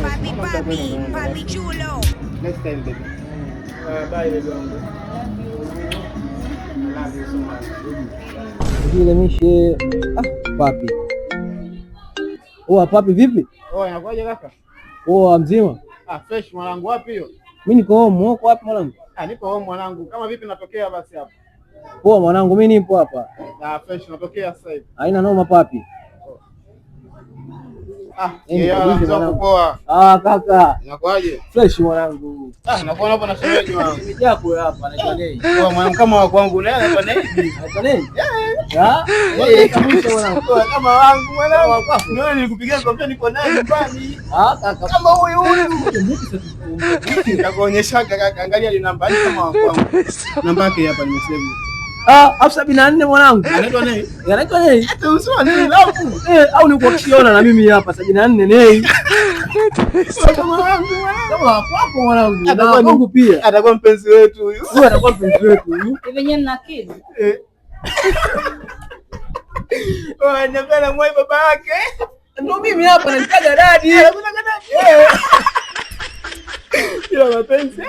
Papi chulo. Next time, baby. Bye, baby. Love you so much. Papi. Papi vipi? Inakuaje kaka? Mzima? Fresh mwanangu, wapi hiyo? Mimi niko home, uko wapi mwanangu? Niko home mwanangu. Kama vipi natokea basi hapa? Mwanangu, mimi nipo hapa. Fresh natokea sasa hivi. Haina noma papi. Poa. Kaka. Inakuaje? Fresh mwanangu. Nakuona hapa na shemeji wangu. Nimejako hapa na Jonei. Mwanangu kama wa kwangu leo anaitwa Nei. Anaitwa Nei? Kabisa mwanangu. Kama wangu mwanangu. Wewe nilikupigia kwa niko naye nyumbani. Kaka. Kama huyu. Nitakuonyesha kaka, angalia ile namba kama wa kwangu. Namba yake hapa nimesema. 74 mwanangu. Anaitwa Nei. Anaitwa Nei. Hata usema nini lafu? Au niko kiona na mimi hapa 74 Nei. Kama wangu mwanangu. Kama wako mwanangu. Atakuwa pia. Atakuwa mpenzi wetu huyu. Huyu atakuwa mpenzi wetu huyu. Hivi mna akili? Anapenda mwai baba yake. Ndio mimi hapa nataka dadi. Ila mapenzi.